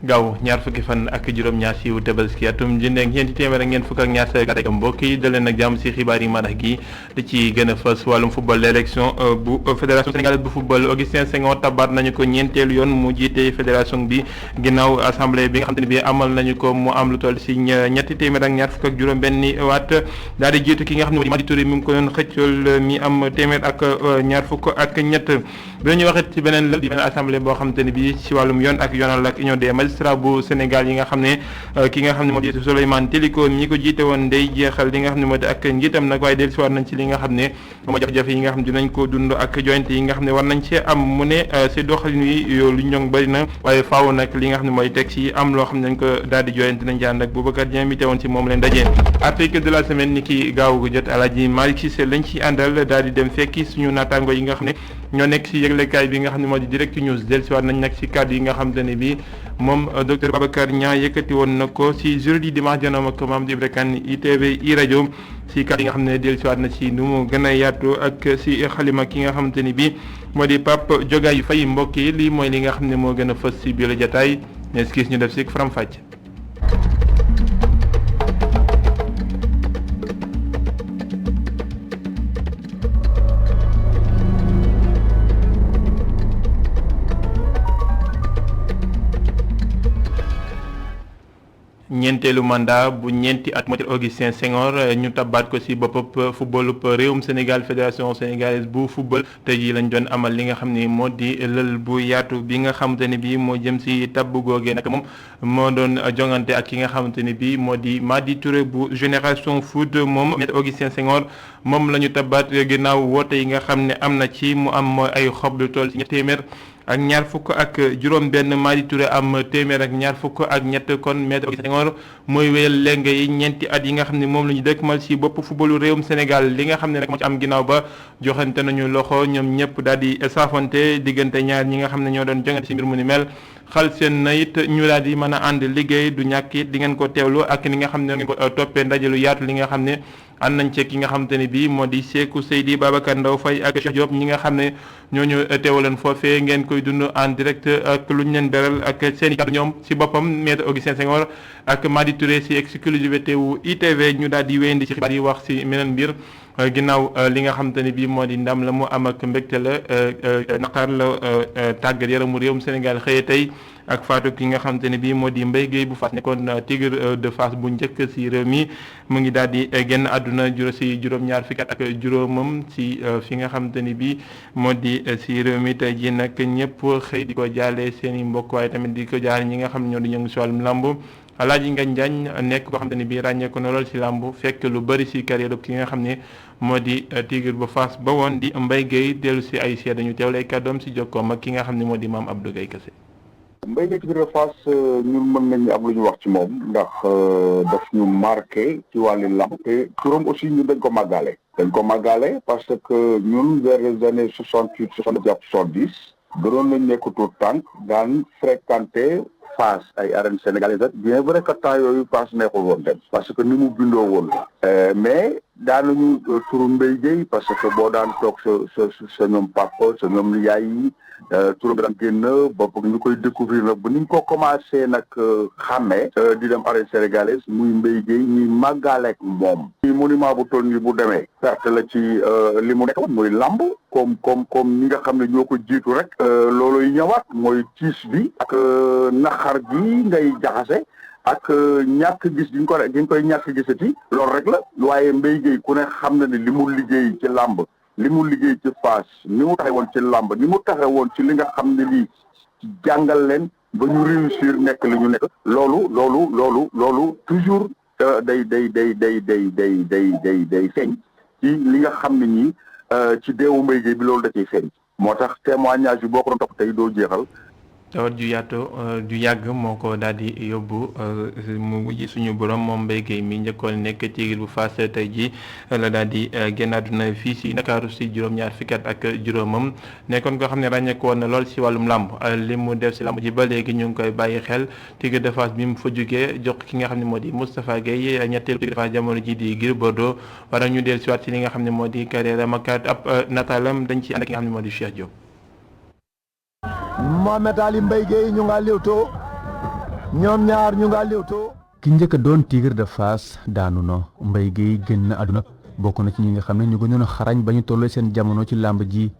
gaaw ñaar fukki fan ak juróom-ñaar si wu Tabaski atum junni ak ñeenti téeméer ak ñeent fukk ak ñaar sa ak mbokk yi daleen nag jàmm si xibaar yi madax gi da ci gën a fës wàllum football l'élection bu fédération sénégalaise bu football Augustin Senghor tabaat nañu ko ñeenteelu yoon mu jiite fédération bi ginnaaw assemblée bi nga xam te ne bi amal nañu ko mu am lu toll si ñetti téeméer ak ñaar fukk ak juróom benni waat daal di jiitu ki nga xam ne moo di Madi Touré mi ngi ko doon xëccool mi am téeméer ak ñaar fukk ak ñett bi ñu waxee ci beneen lël di beneen assemblée boo xam te ne bi si wàllum yoon ak yoonal ak union des magistrats bu Sénégal yi nga xam ne ki nga xam ne moo di Souleymane Téliko ñi ko jiite woon day jeexal li nga xam ne moo di ak njiitam nag waaye dellusiwaat nañ ci li nga xam ne moo jafe-jafe yi nga xam ne dinañ ko dund ak joyante yi nga xam ne war nañ cee am mu ne si doxalin wi lu ñoŋ bëri na waaye faaw nag li nga xam ne mooy texte yi am loo xam ne dañ ko daal di joyante nañ jaan ak Boubacar Dieng mi teewoon ci moom leen dajee article de la semaine ni ki gaaw gu jot Alaaji Malick Cissé lañ ci àndal daal di dem fekki suñu naataango yi nga xam ne ñoo nekk si yëglekaay bi nga xam ne moo di direct news dellusiwaat nañ nag si kàddu yi nga xam te ne bi moom docteur Babacar Niang yëkkati woon na ko si jeudi dimanche janoom ak Mamadou Ibra Kane ITV i rajo si kàddu yi nga xam ne dellusiwaat na si nu mu gën a yaatu ak si xalima ki nga xamante ni bi moo di Pape Jogaay Faye mbokk yi lii mooy li nga xam ne moo gën a fës si biir jataay nes gis ñu def si faram fàcc ñeenteelu mandat bu ñeenti at moo Augustin Senghor ñu tabaat ko ci boppam footballu réewum Sénégal fédération sénégalaise bu football tey jii lañ doon amal li nga xam ni moo di lël bu yaatu bi nga xamante ne bii moo jëm ci tabb googee nag moom moo doon jongante ak ki nga xamante ne bii moo di Madi Touré bu génération foot moom Augustin Senghor moom la ñu tabaat ginnaaw woote yi nga xam ne am na ci mu am ay xob lu toll ci ñetti téeméer ak ñaar fukk ak juróom benn Madi Touré am téeméer ak ñaar fukk ak ñett kon maître Augustin Senghor mooy wéyal léegi yi ñeenti at yi nga xam ne moom la ñu dëkkmal ci bopp footballu réewum Sénégal li nga xam ne rek moo ci am ginnaaw ba joxante nañu loxo ñoom ñëpp daal di saafonte diggante ñaar ñi nga xam ne ñoo doon jongante ci mbir mu ni mel xal seen na it ñu daal di mën a ànd liggéey du ñàkk it di ngeen ko teewlu ak ni nga xam ne ngeen ko toppee ndaje lu yaatu li nga xam ne ànd nañ ci ki nga xamante ne bii moo di Sékou Seydi Babacar Ndaw Faye ak Cheikh Diop ñi nga xam ne ñooñu teewaleen foofee ngeen koy dund en direct ak luñ leen beral ak seen i kàddu ñoom ci boppam maître Augustin Senghor ak Madi Touré ci exclusivité wu ITV ñu daal di wéyandi ci xibaar yi wax ci meneen mbir ginnaaw li nga xamante ne bii moo di ndam la mu am ak mbégte la naqar la tàggat yaramu réewum Sénégal xëye tey ak faatu ki nga xamante ne bii moo di Mbaye Guèye bu Fass nekkoon Tigre de Fass bu njëkk ci réew mi mu ngi daal di génn àdduna ci juróom-ñaar fukki at ak juróomam ci fi nga xamante ni bii moo di ci réew mi tey jii nag ñëpp xëy di ko jaale seen i mbokk waaye tamit di ko jaale ñi nga xam ne ñoo di yëngu ci wàllum làmb Alaaji Ngagne Diagne nekk koo xamante ne bii ràññeeku na lool ci làmb fekk lu bëri ci carrière ki nga xam ne moo di Tigre bu Fass ba woon di Mbaye Guèye dellu ci ay seede ñu teewlay kàddoom ci jokkoom ak ki nga xam ne moo di Mame Abdou Guèye Kassé. Mbaye Guèye Tigre de Fass ñun mën nañu am lu ñu wax ci moom ndax daf ñu marqué ci wàllu lamb te turam aussi ñun dañ ko màggaale parce que ñun vers les années 68 69 70 gënoon nañ nekk tout tànk daan fréquenté Fass ay arènes sénégalaises bien vrai que temps yooyu Fass neexul woon dem parce que ni mu bindoo woon mais daanañu turu Mbaye Guèye parce que boo daan toog sa ñoom papa sa ñoom yaay yi turam bi daan génn bopp ñu koy découvrir nag bu niñ ko commencé nag xàmmee di dem arènes sénégalaises muy Mbaye Guèye ñuy màggaaleeg moom ci monument bu toll nii bu demee perte la ci li mu nekk woon muy lamb comme ñi nga xam ne ñoo ko jiitu rek looluy ñëwaat mooy tiis bi ak naxar gi ngay jaxase ak ñàkk gis gi ñu koy ñàkk gisati loolu rek la waaye Mbaye Guèye ku ne xam na ne li mu liggéey ci làmb li mu liggéey ci Fass ni mu taxe woon ci làmb ni mu taxe woon ci li nga xam ne lii jàngal leen ba ñu réussir nekk li ñu nekk loolu toujours day feeñ ci li nga xam ne ñii ci deewu Mbaye Guèye bi loolu da ciy feeñ moo tax témoignage bi boo ko doon topp tey doo jeexal. tawat ju yaatu ju yàgg moo ko daal di yóbbu mu wujji suñu borom moom Mbaye Guèye mi njëkkoon nekk Tigre bu Fass tey ji la daal di génn àdduna fii si Ndakaaru si juróom-ñaar fukki at ak juróomam nekkoon koo xam ne ràññeeku woon na lool si wàllum làmb li mu def si làmb ji ba léegi ñu ngi koy bàyyi xel Tigre de Fass bi mu fa jugee jox ki nga xam ne moo di Moustapha Guèye ñetteelu Tigre de Fass jamono ji di Gris Bordeaux wala ñu del si waat si li nga xam ne moo di carrière am ak ab nataalam dañ ci ànd ak ki nga xam ne moo di Cheikh Diop. Mohamed Ali Mbaye Guèye ñu nga léewtoo ñoom ñaar ñu nga léewtoo. ki njëkk a doon Tigre de Fass daanu na Mbaye Guèye génn na àdduna bokk na ci ñi nga xam ne ñu gënoon a xarañ ba ñu tollee seen jamono ci làmb ji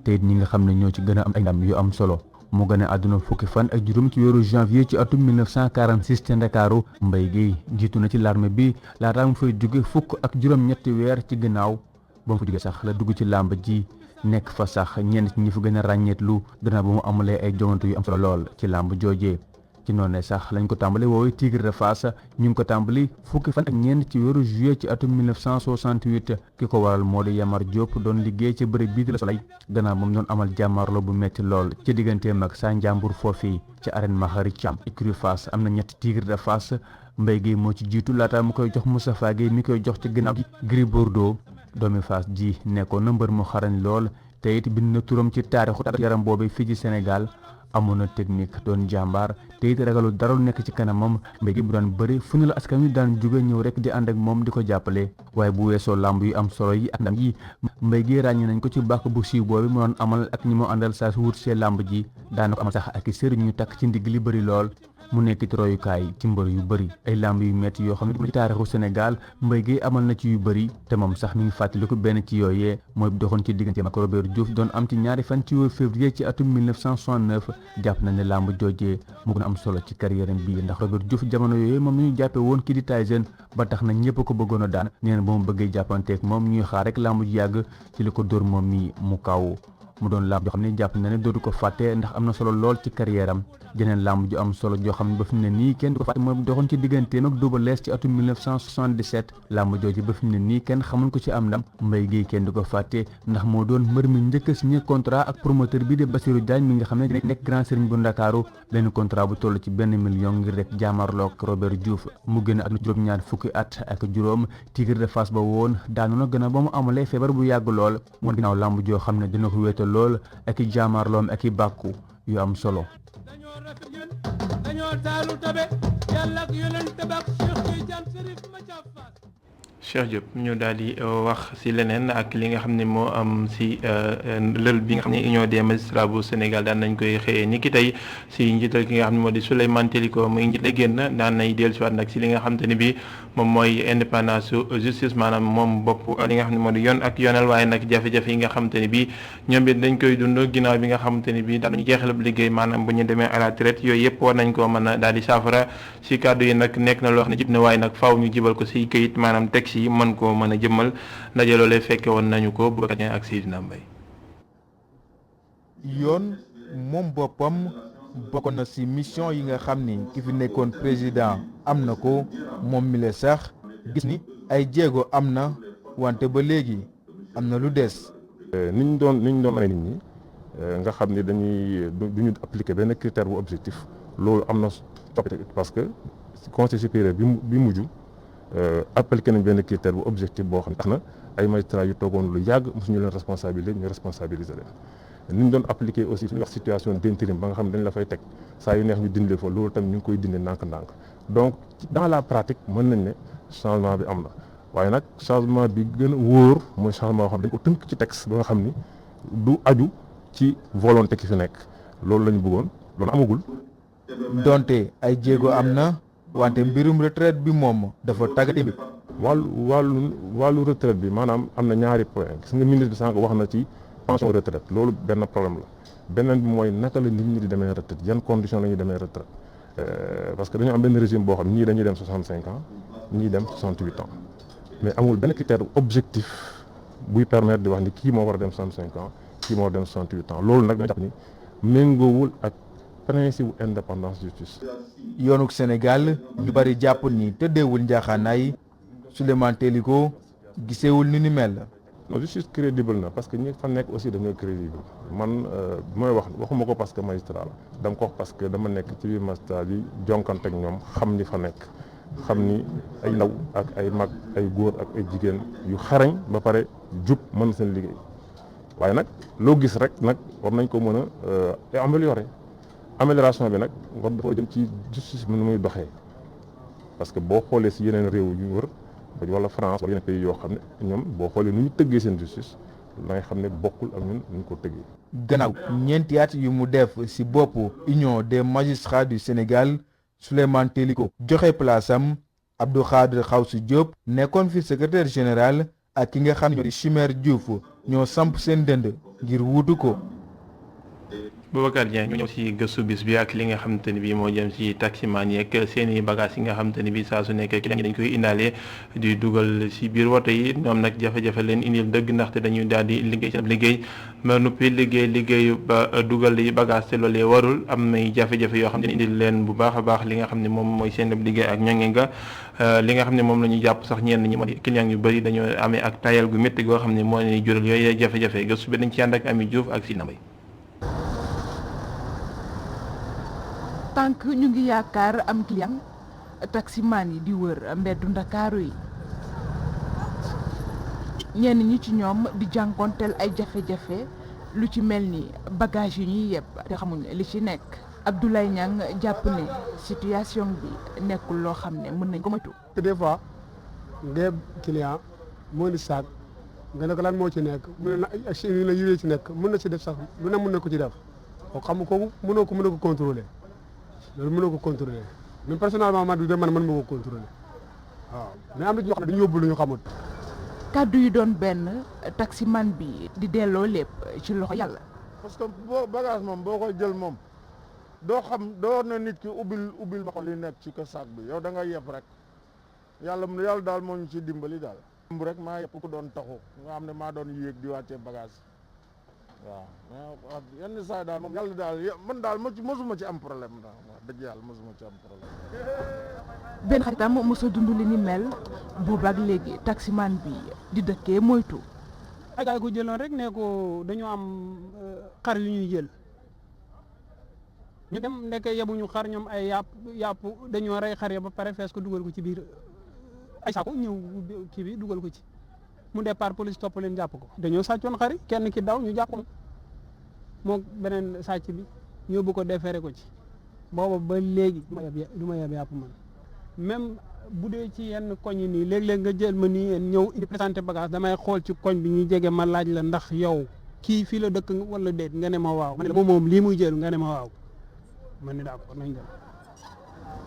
te it ñi nga xam ne ñoo ci gën a am ay ndam yu am solo mu gën a àdduna fukki fan ak juróom ci weeru janvier ci atum 1946 ca Ndakaaru Mbaye Guèye jiitu na ci l'armée bi laataa mu fay jóge fukk ak juróom-ñetti weer ci ginnaaw ba mu fa jóge sax la dugg ci làmb ji nekk fa sax ñenn ci ñi fa gën a ràññeetlu gannaaw ba mu amalee ay jongante yu am solo lool ci làmb joojee ci noonu sax lañ ko tàmbali woowu Tigre de Fass ñu ngi ko tàmbali fukki fan ak ñeent ci weeru juillet ci atum 1968 ki ko waral moo di Yamar Diop doon liggéey ci bërëb bii di la Soleil gannaaw moom doon amal jàmmarloo bu metti lool ci digganteem ak sa njàmbur foofii ci arène Mahari Thiam écurie Fass am na ñetti Tigre de Fass Mbaye Guèye moo ci jiitu laata mu koy jox Moustapha Guèye mi koy jox ci ginnaaw gi Gris Bordeaux doomi Fass ji nekkoon na mbër mu xarañ lool te it bind na turam ci taarixu yaram boobu fii ci Sénégal amoon na technique doon jàmbaar te it ragalu dara lu nekk ci kanamam Mbaye Guèye bu daan bëri fu ñu la askan wi daan jóge ñëw rek di ànd ak moom di ko jàppale waaye bu weesoo làmb yu am solo yi ak ndam yi Mbaye Guèye ràññee nañ ko ci bàkk bu siiw boobu mu doon amal ak ñi mu àndal saa su wut see làmb ji daana ko amal sax ak i sëriñ ñu takk ci ndigg li bëri lool mu nekk ci royukaay ci mbër yu bëri ay làmb yu metti yoo xam ne ci taarixu Sénégal Mbaye Guèye amal na ci yu bëri te moom sax mi ngi fàttaliku benn ci yooyee mooy doxoon ci diggante ak Robert Diouf doon am ci ñaari fan ci weeru février ci atum 1969 jàpp na ne làmb joojee mu gën a am solo ci carrière bi ndax Robert Diouf jamono yooyee moom ñu jàppe woon kii di Tyson ba tax na ñëpp ko bëggoon a daan nee na ba mu bëggee jàppanteeg moom ñuy xaar rek làmb ji yàgg ci li ko dóor moom mi mu kaw mu doon làmb joo xam ne jàpp na ne dootu ko fàtte ndax am na solo lool ci carrière am jeneen làmb ju am solo joo xam ne ba fi mu ne nii kenn du ko fàtte mooy doxoon ci digganteem ak Double Less ci atum 1977 làmb jooju ba fi mu ne nii kenn xamul ko ci am ndam Mbaye Guèye kenn du ko fàtte ndax moo doon mbër mi njëkk a signé contrat ak promoteur bi de Bassirou Diagne mi nga xam ne nekk grand sëriñ bu Ndakaaru benn contrat bu toll ci $1 million ngir rek jaamarloog Robert Diouf mu génn ak juróom-ñaar fukki at ak juróom Tigre de Fass ba woon daanu na gën a ba mu amalee feebar bu yàgg lool moo ginnaaw làmb joo xam ne dina ko wéetal lool ak i jaamarloom ak i bàkku yu am solo dañoo taalu tabe yàlla ak yonent ba ak Cheikh Tidiane Serif ma jàppaat Cheikh Diop ñu daal di wax ci leneen ak li nga xam ne moo am ci lël bi nga xam ne union des magistrats bu Sénégal daan nañ koy xëyee ni ki tey ci njiital ki nga xam ne moo di Souleymane Teliko muy njiit la génn daan nay dellusiwaat nag ci li nga xam te ne bi moom mooy indépendance su justice maanaam moom bopp li nga xam ne moo di yoon ak yoonal waaye nag jafe-jafe yi nga xam te ne bi ñoom it dañ koy dund ginnaaw bi nga xam te ne bi daal ñu jeexalab liggéey maanaam bu ñu demee à la retraite yooyu yëpp war nañ koo mën a daal di saafara ci kàddu yi nag nekk na loo xam ne jib na waaye nag faaw ñu jibal ko ci këyit maanaam texte yi mën koo mën a jëmmal ndaje loolee fekke woon nañu ko bu ak Seydina Mbaye yoon moom boppam bokk na ci mission yi nga xam ni ki fi nekkoon président am na ko moom mi la sax gis ni ay jéego am na wante ba léegi am na lu des. ni ñu doon amee nit ñi nga xam ni duñu appliquer benn critère bu objectif loolu am na coppite parce que conseil supérieur bi mujj appliqué nañ benn critère bu objectif boo xam ne tax na ay magistrats yu toogoon lu yàgg mosuñu leen responsabiliser ñu responsabiliser leen. ni ñu doon appliqué aussi suñuy wax situation d'intérim ba nga xam ne dañ la fay teg saa yu neex ñu dindi fa loolu tamit ñu ngi koy dindi ndànk-ndànk donc dans la pratique mën nañ ne changement bi am na waaye nag changement bi gën a wóor mooy changement boo xam ne dañ ko tënk ci texte ba nga xam ni du aju ci volonté ki fi nekk loolu la ñu bëggoon loolu amagul. donte ay jéego am na wante mbirum retraite bi moom dafa tàggati bi. wàllu retraite bi maanaam am na ñaari point gis nga ministre bi sànq wax na ci pension retraite loolu benn problème la beneen bi mooy naka la nit ñi di demee retraite yan condition la ñuy demee retraite parce que dañu am benn régime boo xam ñii dañuy dem 65 ans ñii dem 68 ans mais amul benn critère objectif buy permettre di wax ni kii moo war a dem 65 ans kii moo war a dem 68 ans loolu nag dañu jàpp ni méngoowul ak principe indépendance justice. yoonuk Sénégal ñu bari jàpp ni tëddeewul njaaxaanaay Souleymane Teliko gisewul ni ni mel. non justice crédible na parce que ñi fa nekk aussi dañoo crédible man mooy waxuma ko parce que magistrat la dama ko wax parce que dama nekk ci biir magistrat bi jonkante ak ñoom xam ni fa nekk xam ni ay ndaw ak ay mag ay góor ak ay jigéen yu xarañ ba pare jub mën seen liggéey waaye nag loo gis rek nag war nañ ko mën a améliorer amélioration bi nag war dafa jëm ci justice bi nu muy doxee parce que boo xoolee si yeneen réew yu wër wala France wala yeneen pays yoo xam ne ñoom boo xoolee nu ñu tëggee seen justice da ngay xam ne bokkul ak ñun nu ñu ko tëggee. gannaaw ñeenti at yu mu def ci boppu Union des magistrats du Sénégal Souleymane Teliko joxe place am Abdou Khadre Xawsu Diop nekkoon fi secrétaire général ak ki nga xam ne di Chimère Diouf ñoo samp seen dënd ngir wuutu ko. Boubacar Dieng ñu ñëw si gëstu bis bi ak li nga xamante ni bii moo jëm si taximan yeeg seen i bagages yi nga xamante ni bii saa su nekkee ki dañ koy indaale di dugal si biir woto yi ñoom nag jafe-jafe leen indil dëgg ndaxte dañuy daal di liggéey seen liggéey ma nuppi liggéeyu ba dugal yi bagage te loolee warul am nay jafe-jafe yoo xam ne indil leen bu baax a baax li nga xam ne moom mooy seen liggéey ak ñoŋe nga li nga xam ne moom la ñuy jàpp sax ñenn ñi mooy client yu bëri dañoo amee ak tayal gu métti goo xam ne moo leen jural yooyu jafe-jafe gëstu bi dañ ci ànd ak Ami Diouf ak Sina Mbaye. tànk ñu ngi yaakaar am client taximaan yi di wër mbeddu Ndakaaru yi ñenn ñi ci ñoom di jànkonteel ay jafe-jafe lu ci mel ni bagage yi ñuy yeb te xamuñ li ci nekk Abdoulaye Niang jàpp ne situation bi nekkul loo xam ne mën nañ ko moytu. des fois nga client moo ni saak nga ne ko lan moo ci nekk mu ne la yuree ci nekk mën na si def sax lu ne mën na ko ci def ko xam ko mënoo ko contrôler loolu mënoo ko contrôler même personnellement man de man ma ko contrôler waaw mais am na ñoo xam ne dañu yóbbu lu ñu xamut. kàddu yi doon benn taximan bi di delloo lépp ci loxo yàlla. parce que boo bagage moom boo koy jël moom doo xam doo na nit ki ubbil ma ko li nekk ci ko sac bi yow da nga yeb rek yàlla daal moo ñu ci dimbali daal. bu rek maa yëpp ku doon taxu nga xam ne maa doon yéeg di wàccee bagage waaw mais yenn saa daal moom yàlla daal man daal mosuma ci am problème daal wax dëgg yàlla mosuma ci am problème. benn xaritam mos a dund li ni mel boobaak léegi taximan bi di dëkkee moytu. ay gaay ko jëloon rek ne ko dañoo am xar yu ñuy jël ñu dem nekk yebuñu xar ñoom ay yàpp dañoo rey xar ya ba pare fees ko dugal ko ci biir ay saako ñëw kii bi dugal ko ci mu départ police topp leen jàpp ko dañoo sàccoon xar yi kenn ki daw ñu jàpp ko moo beneen sàcc bi ñëw bu ko defeere ko ci booba ba léegi du ma yeb yàpp man même bu dee ci yenn koñ yi nii léeg-léeg nga jël ma nii ñëw indi présenté bagage damay xool ci koñ bi ñuy jege ma laaj la ndax yow kii fii la dëkk wala déet nga ne ma waaw ma ne la moom lii muy jël nga ne ma waaw man ni d'accord nañ dem.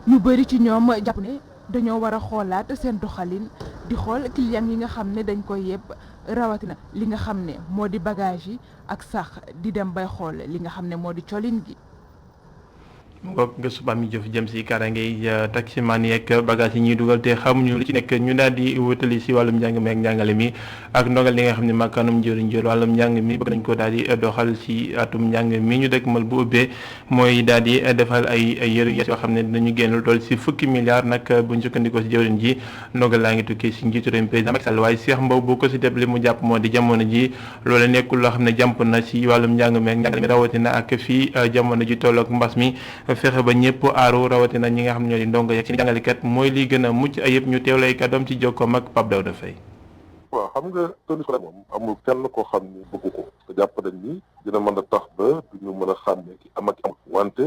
ñu bëri ci ñoom jàpp ne dañoo war a xoolaat seen doxalin di xool client yi nga xam ne dañ koy yeb rawatina li nga xam ne moo di bagage yi ak sax di dem bay xool li nga xam ne moo di colin gi. ngoog gëstu ba mi jëf jëm si kaaraange taximan yeeg bagage yi ñuy dugal te xamuñu lu ci nekk ñu daal di wutali si wàllum njàng mi ak njàngale mi ak ndogal li nga xam ne makkaanum njëriñ jël wàllum njàng mi bëgg nañ ko daal di doxal si atum njàng mi ñu dëkkmal bu ubbee mooy daal di defal ay yëru yees yoo xam ne dinañu génn lu toll si fukki milliards nag bu ñu sukkandikoo si jëwriñ ji ndogal laa ngi tukkee si njiitu réew mi président Macky Sall waaye Cheikh Mbow bu ko si def li mu jàpp moo di jamono ji loolu nekkul loo xam ne jàmp na si wàllum njàng mi ak njàngale mi rawatina ak fii jamono ji tolloog mbas mi fexe ba ñëpp aaru rawatina ñi nga xam ne ñoo di ndongo yeeg seen jàngalekat mooy li gën a mucc ayib ñu teew lay kàddoom ci jokkoom ak Pape Daouda Faye. waaw xam nga tenue scolaire moom amul kenn koo xam ni bëgg ko te jàpp nañ ni dina mën a tax ba du ñu mën a xàmmee ki am ak am wante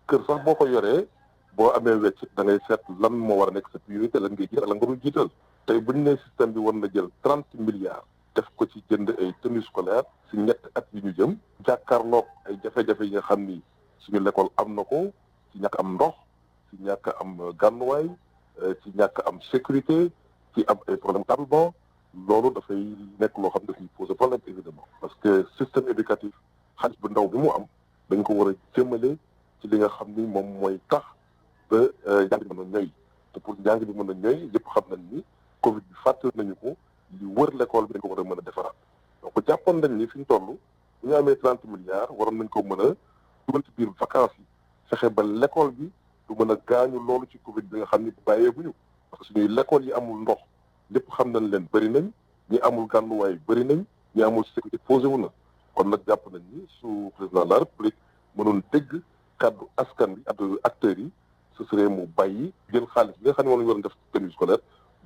kër sax boo ko yoree boo amee wecc da ngay seet lan moo war a nekk sa priorité lan ngay jiital lan nga dul jiital tey bu ñu nee système bi war na jël 30 milliards def ko ci jënd ay tenue scolaire si ñetti at yi ñu jëm jàkkaarloog ay jafe-jafe yi nga xam ni suñu l'école am na ko ci ñàkk am ndox ci ñàkk am gànnuwaay ci ñàkk am sécurité ci am ay problème tablement loolu dafay nekk loo xam ne dafay poser problème évidemment parce que système éducatif xaalis bu ndaw bi mu am dañ ko war a jëmale ci li nga xam ni moom mooy tax ba njàng bi mën a ñoy te pour njàng bi mën a ñoy yëpp xam nañ ni Covid bi fàttali nañu ko li wër l'école bi dañ ko war a mën a defaraat donc jàppoon nañ ni fi ñu toll bu ñu amee 30 milliards waroon nañ ko mën a dugal ci biir vacances yi fexe ba l'école bi du mën a gaañu loolu ci Covid bi nga xam ni bàyyeeguñu parce que suñuy l'école yi amul ndox lépp xam nañ leen bëri nañ ñi amul gànnuwaay bëri nañ ñi amul sécurité posé wu na kon nag jàpp nañ ni su président de la république mënoon dégg kàddu askan bi ak acteurs yi ce serait mu bàyyi jël xaalis bi nga xam ne moom la ñu war a def tenue scolaire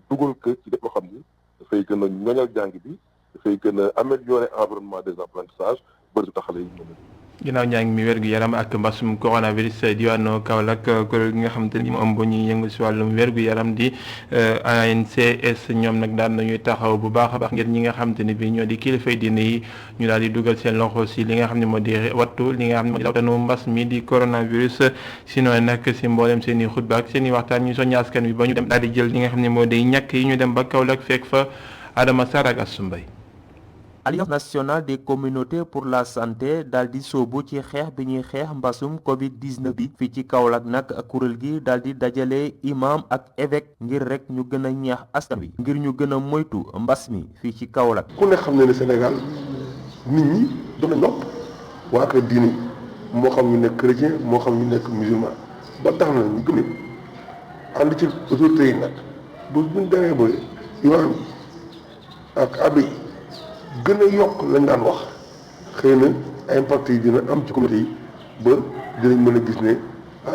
dugal ko ci lépp loo xam ni dafay gën a ñoñal jàng bi dafay gën a améliorer environnement des apprentissages bëri su taxale yi mën ginnaaw njàng mi wérgu yaram ak mbasum coronavirus diwaanu Kaolack kuréel gi nga xamante ni mu ëmb ñuy yëngu si wàllum wérgu yaram di ANCS ñoom nag daan nañuy taxaw bu baax a baax ngir ñi nga xamante ni bii ñoo di kilifay diine yi ñu daal di dugal seen loxo si li nga xam ne moo di wattu li nga xam ne moo di lawtanu mbas mi di coronavirus sinon nag si mboolem seen i xutba ak seen i waxtaan ñu soññ askan wi ba ñu dem daal di jël li nga xam ne moo di ñàkk yi ñu dem ba Kaolack fekk fa Adama Sarr ak Assou Mbaye. Alliance nationale des communautés pour la santé daal di soobu ci xeex bi ñuy xeex mbasum Covid-19 bi fii ci Kaolack nag kuréel gi daal di dajale imam ak évêque ngir rek ñu gën a ñaax askan wi ngir ñu gën a moytu mbas mi fii ci Kaolack. ku ne xam ne ne Sénégal nit ñi doon nañ nopp waa kër diine moo xam ñu nekk chrétien moo xam ñu nekk musulman ba tax na ñu gëm ànd ci autorités yi nag bu ñu demee ba imam ak abbé yi gën a yokk lañ daan wax xëy na impact yi dina am ci communauté yi ba dinañ mën a gis ne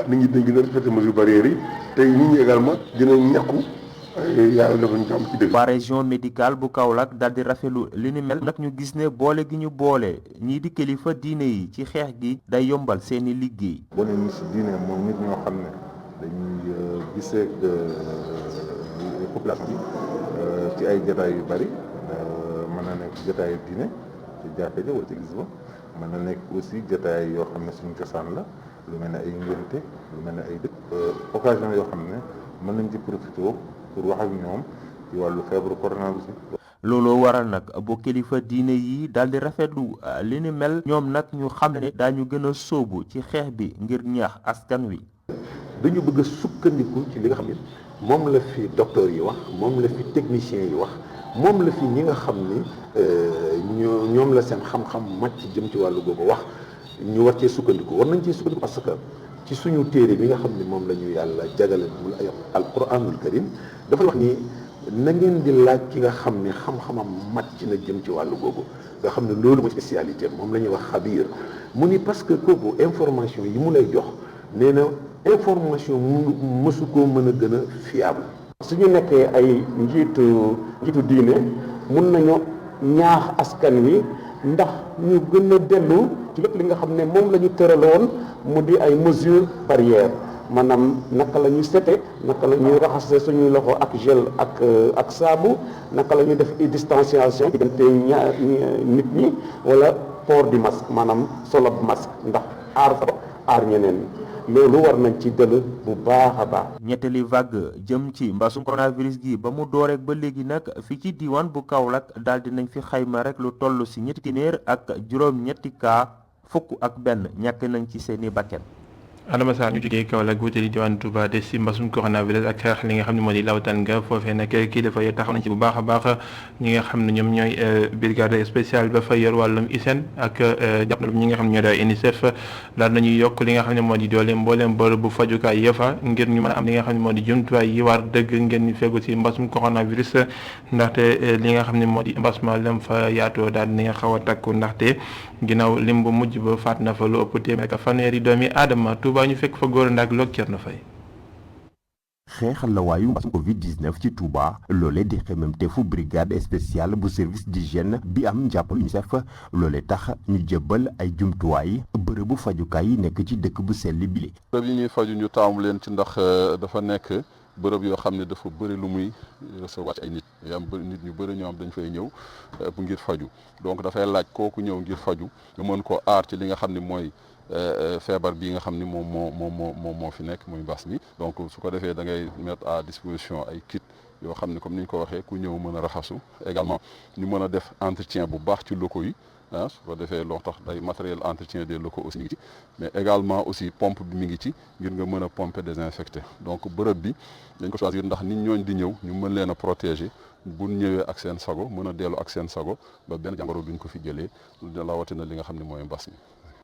nit ñi dañ gën a respecté mesures barrières yi te nit ñi également dinañ ñàkku yàlla dafa ñu am ci dëgg. waa région médicale bu Kaolack daal di rafetlu li ni mel nag ñu gis ne boole gi ñu boole ñii di kilifa diine yi ci xeex gi day yombal seeni liggéey. boo nee nit si diine moom nit ñoo xam ne dañuy gisee population bi ci ay jotaay yu bari. mën na nekk jotaayu diine ci jàkka ja wala ci église ba mën na nekk aussi jotaay yoo xam ne suñu cosaan la lu mel ne ay ngénte lu mel ne ay dëkk occasion yoo xam ne mën nañ ci profité pour wax ak ñoom ci wàllu feebaru coronavirus bi. looloo waral nag bu kilifa diine yi daal di rafetlu li ni mel ñoom nag ñu xam ne daañu gën a sóobu ci xeex bi ngir ñaax askan wi. dañu bëgg a sukkandiku ci li nga xam ne moom la fi docteur yi wax moom la fi technicien yi wax. moom la fi ñi nga xam ni ñoom la seen xam-xam màcc jëm ci wàllu googu wax ñu war cee sukkandiku war nañ cee sukkandiku parce que ci suñu téere bi nga xam ni moom la ñu yàlla jagale muy ay alquranul karim dafa wax ni na ngeen di laaj ki nga xam ne xam-xamam màcc na jëm ci wàllu googu nga xam ne loolu mooy spécialité moom la ñuy wax xabiir mu ni parce que kooku information yi mu lay jox nee na information mësu koo mën a gën a fiable. su ñu nekkee ay njiitu diine mun nañu ñaax askan wi ndax ñu gën a dellu ci lépp li nga xam ne moom la ñu tëraloon mu di ay mesures barrières maanaam naka la ñuy sete naka la ñuy raxase suñuy loxo ak gel ak saabu naka la ñuy def distanciation diggante nit ñi wala port du masque maanaam solob masque ndax aar sa aar ñeneen loolu war nañ ci dël bu baax a baax. ñetteeli vague jëm ci mbasum coronavirus gi ba mu dooreek ba léegi nag fii ci diwaan bu Kaolack daal dinañ fi xayma rek lu toll si ñetti téeméer ak juróom-ñetti cas fukk ak benn ñàkk nañ ci seeni bakken. Adama Sarr ñu jógee Kaolack wutali diwaan Touba des si mbasum coronavirus ak xeex li nga xam ne moo di lawtan nga foofee nag kii dafa yor taxaw nañ ci bu baax a baax ñi nga xam ne ñoom ñooy brigade spéciale ba fa yor wàllum hygiène ak jàpp na ñi nga xam ne ñoo doon UNICEF daal nañuy yokk li nga xam ne moo di doole mbooleem bërëb bu fajukaay yëfa ngir ñu mën a am li nga xam ne moo di jumtuwaay yi war dëgg ngeen ñu fegu si mbasum coronavirus ndaxte li nga xam ne moo di mbas ma lam fa yaatoo daal dina xaw a takku ndaxte ginnaaw lim bu mujj ba faat na fa lu ëpp téeméer ak fanweeri doomi aadama Touba ñu fekk fa góor ndaak loog cer na fay. xeexal la waayu mbasum Covid-19 ci Touba loolee di xemmeemteefu brigade spéciale bu service d'hygiène bi am njàppal UNICEF loolee tax ñu jëbbal ay jumtuwaay bërëbu fajukaay yi nekk ci dëkk bu sell bile. bërëb yi ñuy faju ñu taamu leen ci ndax dafa nekk bërëb yoo xam ne dafa bëri lu muy recevoir ay nit am nit ñu bëri ñoo am dañ fay ñëw bu ngir faju donc dafay laaj kooku ñëw ngir faju nga mën koo aar ci li nga xam ne mooy feebar bii nga xam ni moom moo fi nekk muy mbas mi donc su ko defee da ngay mettre à disposition ay kit yoo xam ne comme ni ñu ko waxee ku ñëw mën a raxasu également ñu mën a def entretien bu baax ci locaux yi su ko defee loo tax day matériel entretien des locaux aussi mi ngi ci mais également aussi pompe bi mi ngi ci ngir nga mën a pomper désinfecter donc bërëb bi dañ ko choisir ndax nit ñooñ di ñëw ñu mën leen a protéger bu ñëwee ak seen sago mën a dellu ak seen sago ba benn jàngoro duñ ko fi jëlee rawatina li nga xam ne mooy mbas mi.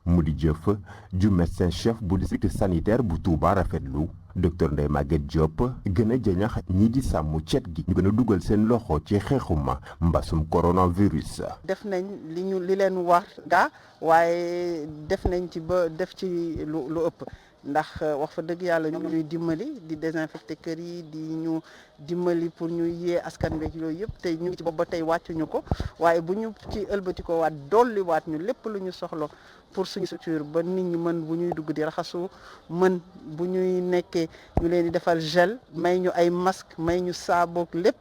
mu di jëf ju médecin chef bu district sanitaire bu Touba rafetlu docteur Ndeye Maguette Diop gën a jëñax ñii di sàmm cet gi ñu gën a dugal seen loxo ci xeexuma mbasum coronavirus. def nañ li leen war gaa waaye def nañ ci ba def ci lu ëpp ndax wax fa dëgg yàlla ñu ñuy dimbali di désinfecter kër yi di ñu dimbali pour ñu yee askan beeg yooyu yëpp tey ñu ngi ci bopp ba tey wàccuñu ko waaye bu ñu ci ëlbati ko waat dolli waat ñu lépp lu ñu soxla pour suñu structure ba nit ñi mën bu ñuy dugg di raxasu mën bu ñuy nekkee ñu leen di defal gel may ñu ay masque may ñu saaboog lépp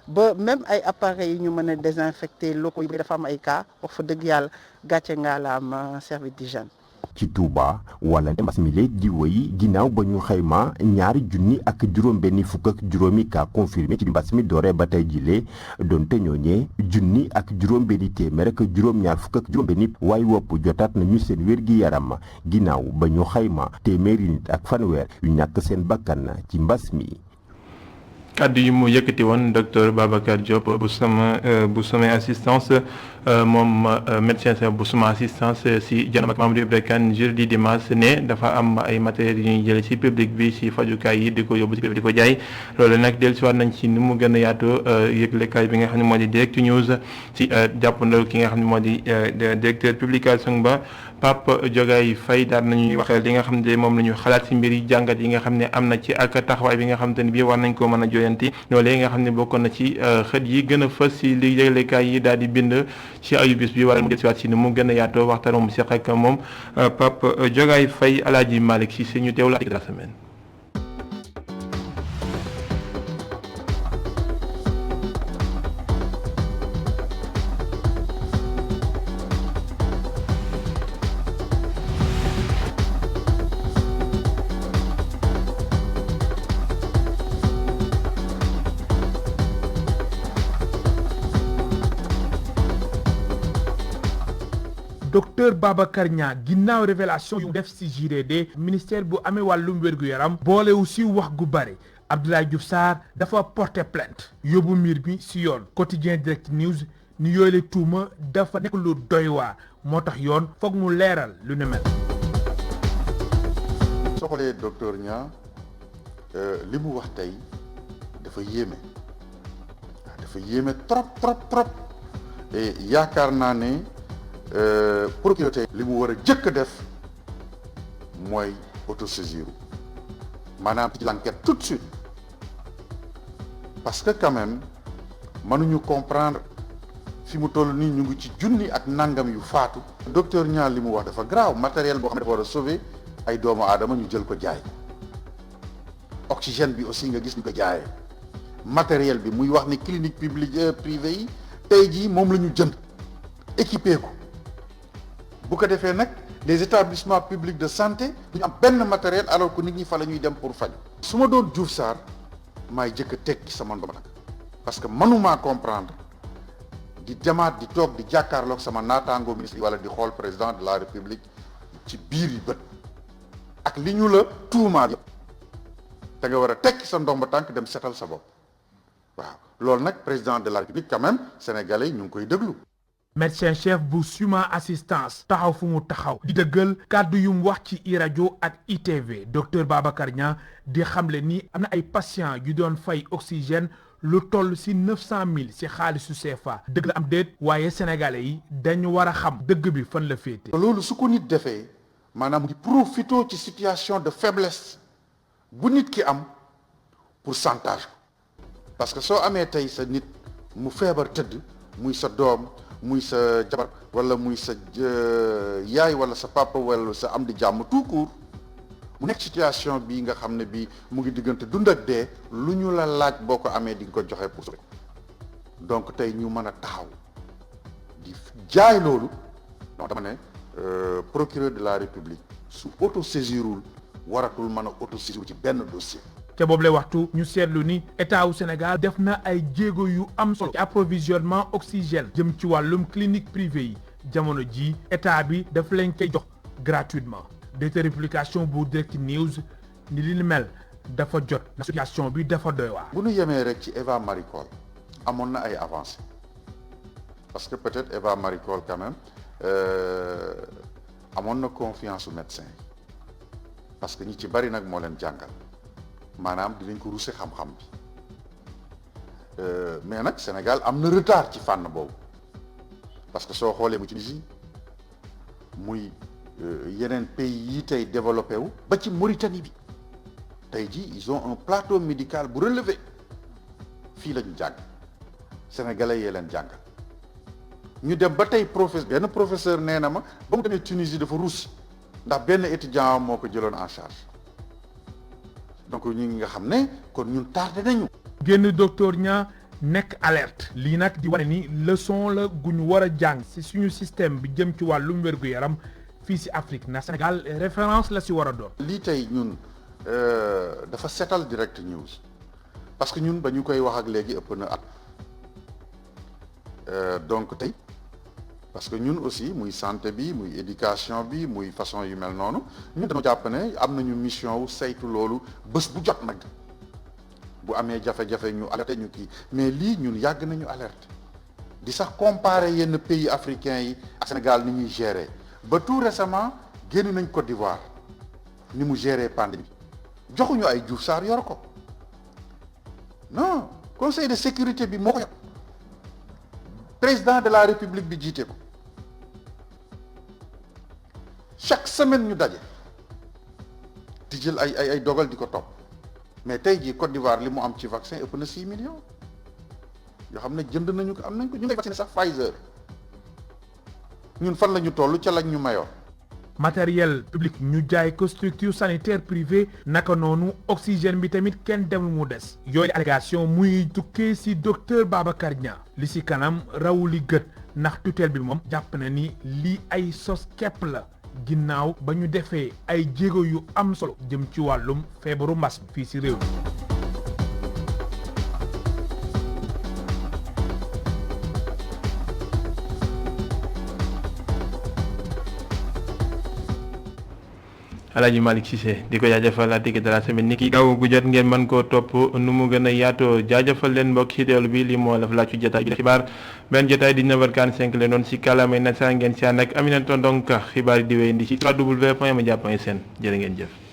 ba même ay appareils yi ñu mën a désinfecter locaux yi dafa am ay cas wax fa dëgg yàlla gàcce nga la am service d'hygiène. ci Touba wala mbas mi lee di wéy ginnaaw ba ñu xayma ñaari junni ak juróom-benni fukk ak juróomi cas confirmé ci mbas mi dooree ba tey jilee doonte ñooñee junni ak juróom-benni téeméer ak juróom-ñaar fukk ak juróom-benni waaye wopp jotaat nañu seen wér gi yaram ginnaaw ba ñu xayma téeméeri nit ak fanweer yu ñàkk seen bakkan ci mbas mi. kàddu yi mu yëkkati woon docteur Babacar Diop bu sama assistance moom médecin bu sama assistance si janam ak Mamadou Ibra Kane jeudi dimanche ne dafa am ay matériels yu ñuy jële si public bi si fajukaay yi di ko yóbbu si public di ko jaay loolu nag dellusiwaat nañ ci ni mu gën a yaatoo yëglekaay bi nga xam ne moo di Direct News si jàppandal ki nga xam ne moo di directeur publication ba Pape Diogaye Faye daal nañuy wax li nga xam ne moom la ñu xalaat si mbir yi jàngat yi nga xam ne am na ci ak taxawaay bi nga xam te ne bii war nañ ko mën a joyanti loolee nga xam ne bokkoon na ci xët yi gën a fës si li yëglekaay yi daal di bind ci ayu bis bi wala mu dellusiwaat si ni mu gën a yaatoo waxtaan mu seq ak moom Pape Diogaye Faye Alaaji Malick si ñu teewlu ak la semaine. docteur Babacar Niang ginnaaw révélation yu def ci JDD ministère bu amee wàllum wér-gu-yaram boolewu ci wax gu bare Abdoulaye Diouf Sarr dafa porter plainte yóbbu mbir mi ci yoon quotidien Direct News ni yooyu la tuuma dafa nekk lu doy waar moo tax yoon foog mu leeral lu ne mel. soo xoolee docteur Niang li mu wax tey dafa yéeme trop et yaakaar naa ne procureur tey li mu war a jëkk def mooy autosaisir maanaam ci l'enquête tout de suite parce que quand même mënuñu comprendre fi mu toll nii ñu ngi ci junni ak nangam yu faatu. docteur Niang li mu wax dafa grave matériel boo xam ne dafa war a sauver ay doomu aadama ñu jël ko jaay oxygène bi aussi nga gis ñu ko jaayee matériel bi muy wax ni clinique publique privée yi tey jii moom la ñu jënd équipé ko. bu ko defee nag les établissements publics de santé duñu am benn matériel alors que nit ñi fa la ñuy dem pour faju su ma doon Diouf Sarr maay jëkk a tekki sama ndox nag parce que mënumaa comprendre di demaat di toog di jàkkaarloog sama naataango ministre wala di xool président de la république ci biir yi bët ak li ñu la tuumaat yëpp da nga war a tekki sa ndomba tànk dem setal sa bopp waaw loolu nag président de la république quand même sénégalais ñu ngi koy déglu. médecin chef bu suma assistance taxaw fu mu taxaw di dëggal kàddu yu mu wax ci iRadio ak ITV docteur Babacar Niang di xamle ni am na ay patients yu doon fay oxygène lu toll ci 900 000 ci xaalisu CFA dëgg la am déet waaye sénégalais yi dañu war a xam dëgg bi fan la féete. loolu su ko nit defee maanaam di profité ci situation de faiblesse bu nit ki am pour chantage ko parce que soo amee tey sa nit mu feebar tëdd muy sa doom. muy sa jabar wala muy sa yaay wala sa papa wala sa am di jàmm tout court mu nekk situation bii nga xam ne bii mu ngi diggante dund ak dee lu ñu la laaj boo ko amee di nga ko joxe pour sauver donc tey ñu mën a taxaw di jaay loolu non dama ne procureur de la république su autosaisirul waratul mën a autosaisir ci benn dossier. ca boobu lay waxtu ñu seetlu ni état wu Sénégal def na ay jéego yu am solo ci approvisionnement oxygène jëm ci wàllum clinique privée yi jamono ji état bi daf leen koy jox gratuitement directeur publication bu Direct News ni li ni mel dafa jot na situation bi dafa doy waar. bu ñu yemee rek ci Eva Marie Coll amoon na ay avancées parce que peut-être Eva Marie Coll quand même amoon na confiance su médecin parce que ñi ci bari nag moo leen jàngal. maanaam dinañ ko ruuse xam-xam bi mais nag Sénégal am na retard ci fànn boobu parce que soo xoolee mu Tunisie muy yeneen pays yi tey développé wu ba ci Mauritanie bi tey jii ils ont un plateau médical bu relevé fii la ñu jàng sénégalais yee leen jàngal ñu dem ba tey benn professeur nee na ma ba mu demee Tunisie dafa ruus ndax benn étudiant moo ko jëloon en charge donc ñu ngi nga xam ne kon ñun tardé nañu. génn docteur Niang nekk alerte lii nag di wane ni leçon la gu ñu war a jàng ci suñu système bi jëm ci wàllum wér-gu-yaram fii ci Afrique na Sénégal référence la ci war a doon. lii tey ñun dafa setal direct news parce que ñun ba ñu koy wax ak léegi ëpp na at donc tey parce que ñun aussi muy santé bi muy éducation bi muy façon yu mel noonu ñun dañoo jàpp ne am nañu mission wu saytu loolu bés bu jot nag bu amee jafe-jafe ñu alerté ñu kii mais lii ñun yàgg nañu alerte di sax comparer yenn pays africains yi ak Sénégal ni ñuy gérer ba tout récemment génn nañ Côte d'Ivoire ni mu gérer pandémie joxuñu ay Diouf Sarr yor ko non conseil de sécurité bi moo ko yor président de la république bi jiite ko chaque semaine ñu daje di jël ay dogal di ko topp mais tey jii Côte d'Ivoire li mu am ci vaccin ëpp na 6 millions yoo xam ne jënd nañu ko am nañ ko ñu ngi vacciné sax Pfizer ñun fan la ñu toll ca lañ ñu mayoon. matériel public ñu jaay ko structure sanitaire privée naka noonu oxygène bi tamit kenn demul mu des yooyu allégation muy tukkee ci docteur Babacar Niang li ci kanam rawu li gët ndax tutelle bi moom jàpp na ni lii ay sos képp la ginnaaw ba ñu defee ay jéego yu am solo jëm ci wàllum feebaru mbas fii ci réew mi. Alaaji Malick Cissé di ko jaajëfal la digg de la semaine ni ki gaaw gu jot ngeen mën koo topp nu mu gën a yaatoo jaajëfal leen mbokk ci teewlu bi li moo la fa laaj ci jotaay bi xibaar benn jotaay di 9h45 leen doon si kàllaamay nasaraan ngeen si ànd ak Aminata Ndonka xibaar yi di wéyandi ci www.media.sn jërë ngeen jëf.